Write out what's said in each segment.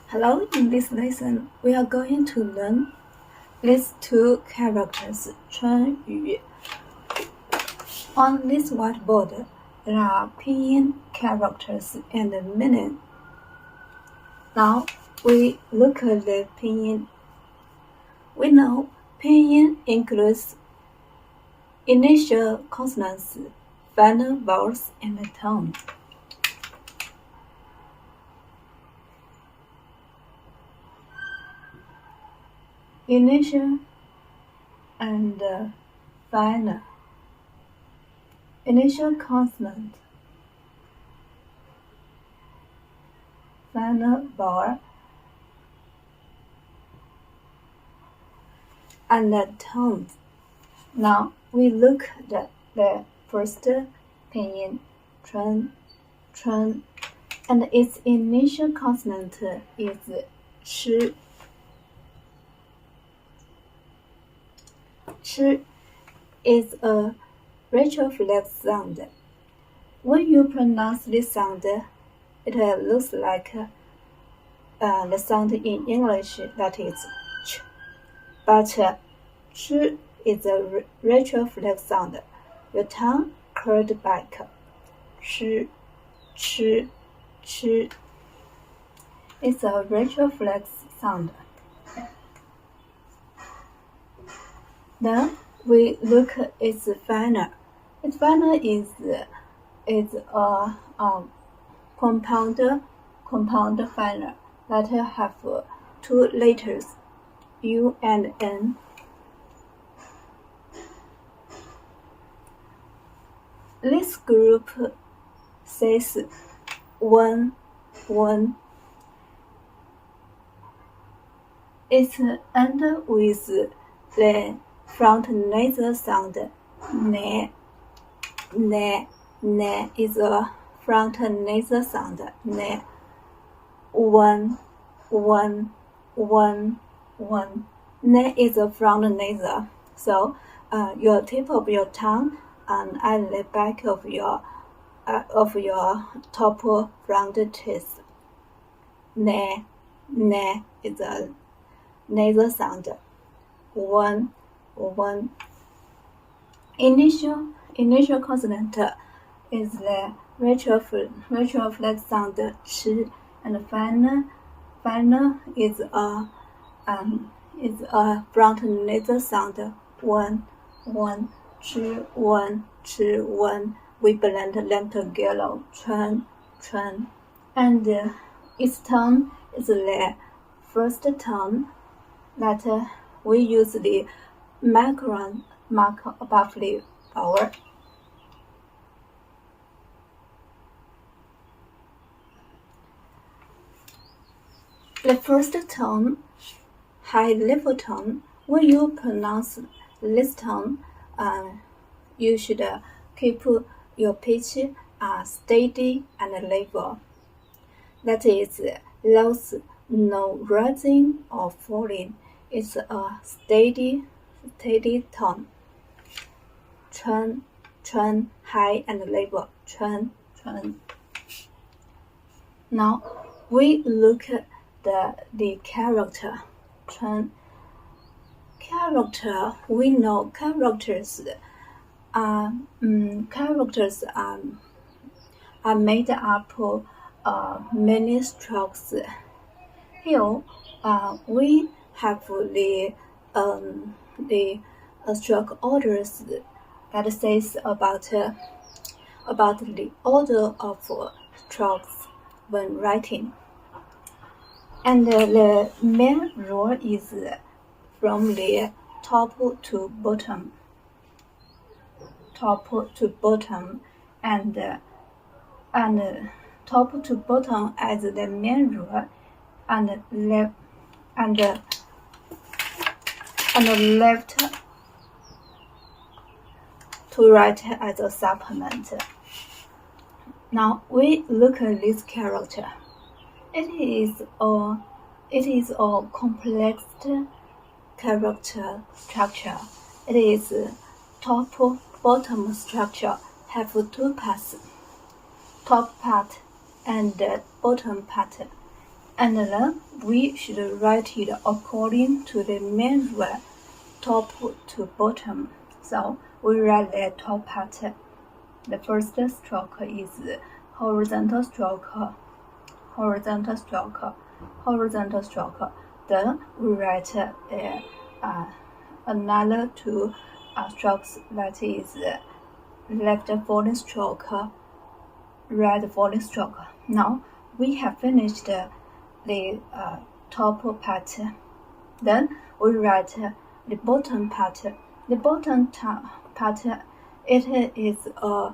Hello, in this lesson, we are going to learn these two characters, 春雨. On this whiteboard, there are pinyin characters and meaning. Now, we look at the pinyin. We know pinyin includes initial consonants, final vowels, and tone. Initial and final. Initial consonant, final vowel, and the tones. Now we look at the first pinyin, 春, and its initial consonant is 吃. 吃 is a retroflex sound. When you pronounce this sound, it looks like the sound in English that is ch. But ch is a retroflex sound. Your tongue curled back. Ch, ch, ch. It's a retroflex sound. Then we look at its final. Its final is a compound final that have two letters, U and N. This group says one. It ends with the front nasal sound. Ne. Ne is a front nasal sound. Ne. One. Ne is a front nasal. So your tip of your tongue and at the back of your top front teeth. Ne is a nasal sound. One. Initial consonant is the retroflex sound ch, and final is a front nasal sound one. Ch, one. We blend them together. 春, and its tone is the first tone that we use the macron mark above the vowel. The first tone, high level tone, when you pronounce this tone, you should keep your pitch steady and level. That is, there's no rising or falling. It's a steady tone. 春, high and level. 春. Now we look at the character. 春. Character, we know characters are made up of many strokes. Here we have the stroke orders that says about the order of strokes when writing. And the main rule is from the top to bottom, and top to bottom as the main rule, and left to right as a supplement. Now we look at this character. It is a complex character structure. It is top-bottom structure, have two parts, top part and bottom part. and then we should write it according to the main rule, top to bottom. So we write the top part. The first stroke is horizontal stroke, horizontal stroke, horizontal stroke. Then we write another two strokes, that is left falling stroke, right falling stroke. Now we have finished the top part. Then we write the bottom part. The bottom part, it is a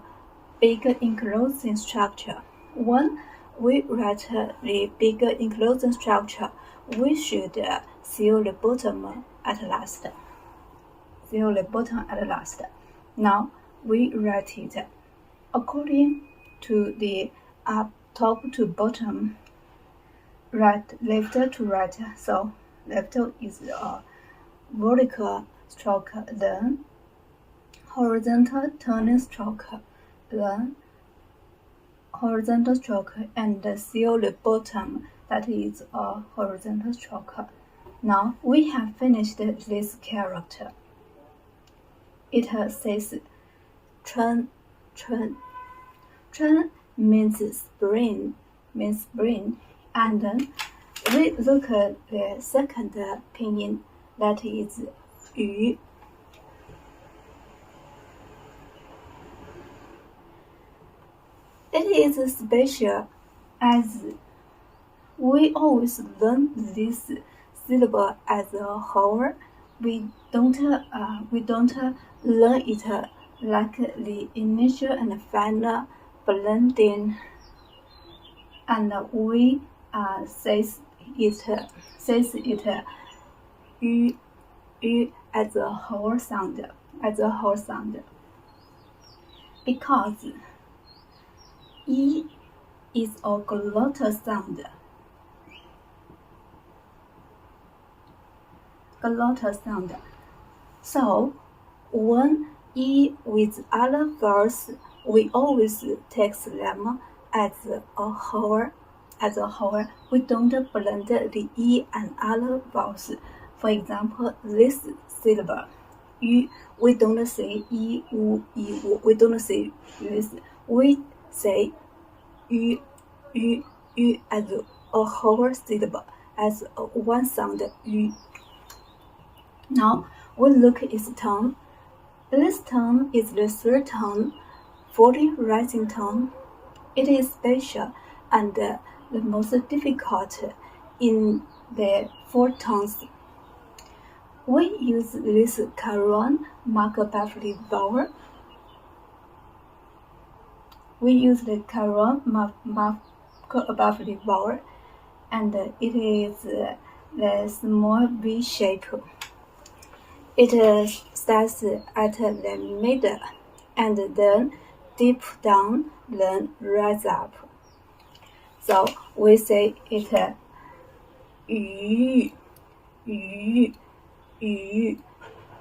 big enclosing structure. When we write the big enclosing structure, we should seal the bottom at last. Seal the bottom at last. Now we write it according to the top to bottom, right, left to right. So left is a vertical stroke, then horizontal turning stroke, then horizontal stroke, and seal the bottom, that is a horizontal stroke. Now we have finished this character. It says chun, chun. Chun means spring, and then we look at the second pinyin, that is yu. It is special as we always learn this syllable as a whole. We don't learn it like the initial and final blending, and we says it yu as a whole sound, because E is a glottal sound. So when E with other vowels, we always take them as a whole. We don't blend the E and other vowels. For example, this syllable, yu, we don't say yi, wu, we don't say this. We say yu as a whole syllable, as one sound, yu. Now we look at its tone. This tone is the third tone, 40 rising tone. It is special and the most difficult in the four tones. We use this Caron mark above the vowel. We use the Caron mark above the vowel, and it is the small V shape. It starts at the middle and then deep down, then rise up. So we say it yu,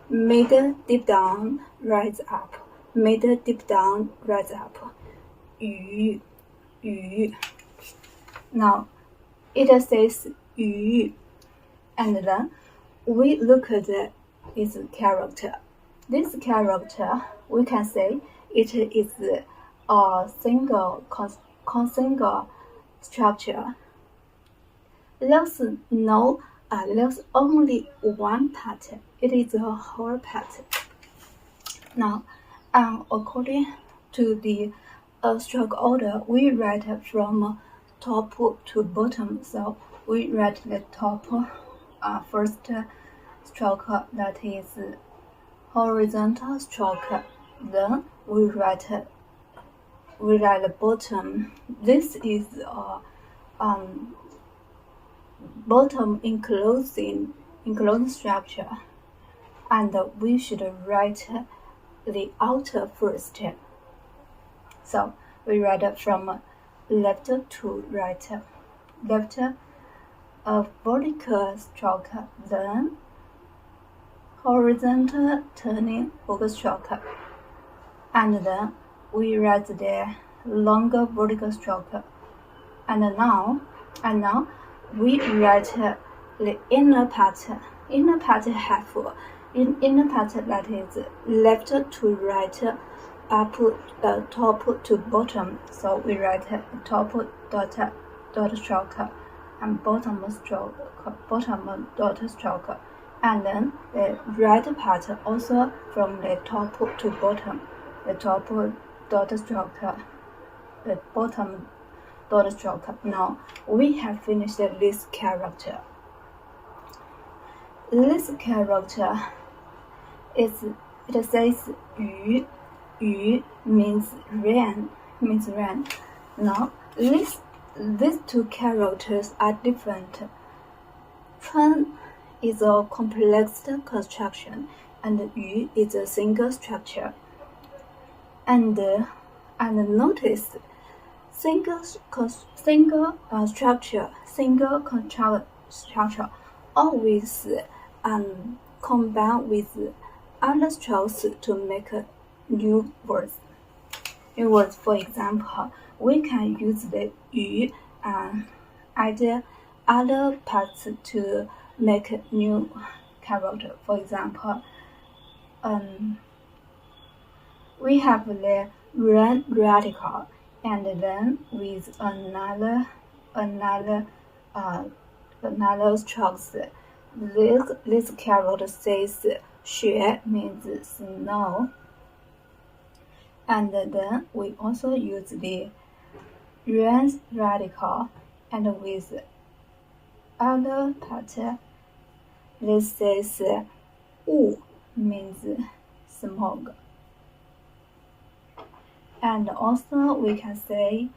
middle, deep down, rise up, middle, deep down, rise up, yu. Now it says yu, and then we look at its character. This character, we can say it is a single consanguine structure. There's only one part. It is a whole part. Now, according to the stroke order, we write from top to bottom. So we write the top first stroke, that is horizontal stroke. Then we write the bottom. This is bottom enclosing structure, and we should write the outer first. So we write from left to right. Left a vertical stroke, then horizontal turning hook stroke, and then we write the longer vertical stroke. And now we write the inner part. Inner part have inner part that is left to right, up top to bottom. So we write top dot stroke and bottom dot stroke. And then the right part also from the top to bottom, the top dot stroke, the bottom dot stroke. Now we have finished this character. This character it says 雨 means rain. Now these two characters are different. 春 is a complex construction and 雨 is a single structure. And notice single structure always combine with other strokes to make new words. For example, we can use the 雨 and add other parts to make new character. For example, we have the run radical, and then with another strokes. This character says 雪 means snow, and then we also use the run radical, and with other part. This says 雾 means smoke. And also we can say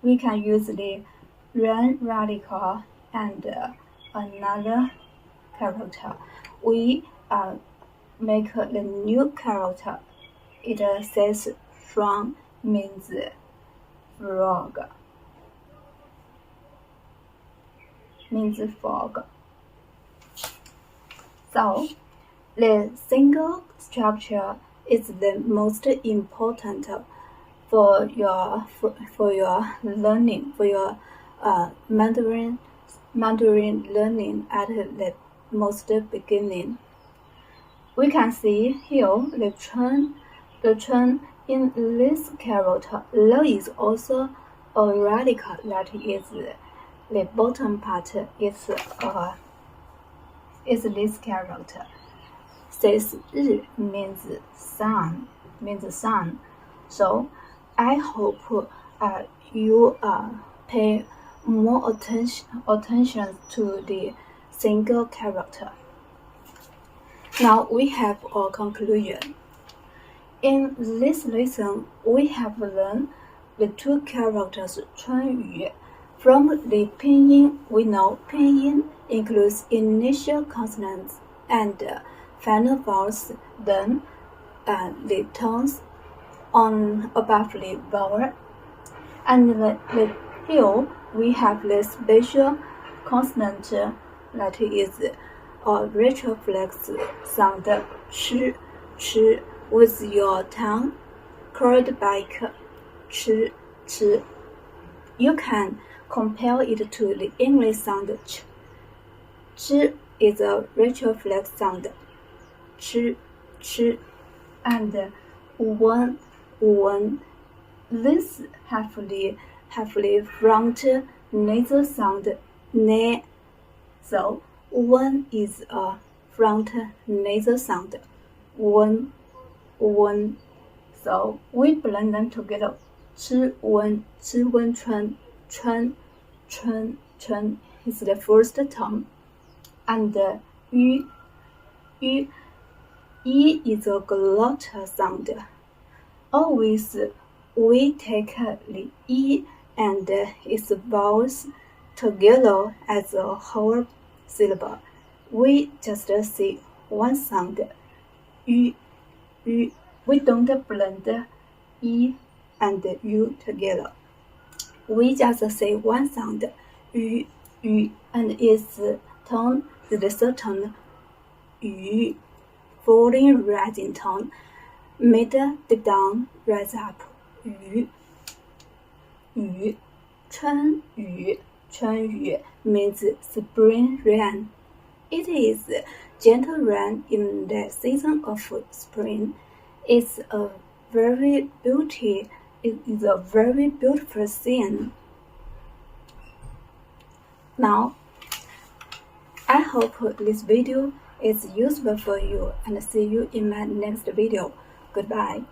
we can use the run radical and another character. We make the new character. It says from means frog, means fog. So the single structure is the most important for your learning, for your Mandarin learning at the most beginning. We can see here the chun in this character. There is also a radical that is the bottom part is this character. Says 日 means sun, So I hope you pay more attention to the single character. Now we have a conclusion. In this lesson, we have learned the two characters 春雨. From the pinyin, we know pinyin includes initial consonants and final vowels, then the tones on above the vowel. And here we have the special consonant that is a retroflex sound ch with your tongue curled back ch. You can compare it to the English sound ch. Ch is a retroflex sound ch. And one this have the front nasal sound ne. So one is a front nasal sound one. So we blend them together. 吃温春 is the first tone, and yu is a glottal sound. Always we take the e and its vowels together as a whole syllable. We just say one sound, yu. We don't blend e and u together. We just say one sound, yu, and its tone is the certain yu, falling rising tone, mid, deep down, rise up, yu. 雨，春雨，春雨 means spring rain. It is gentle rain in the season of spring. It's a very beautiful scene. Now, I hope this video is useful for you and see you in my next video. Goodbye.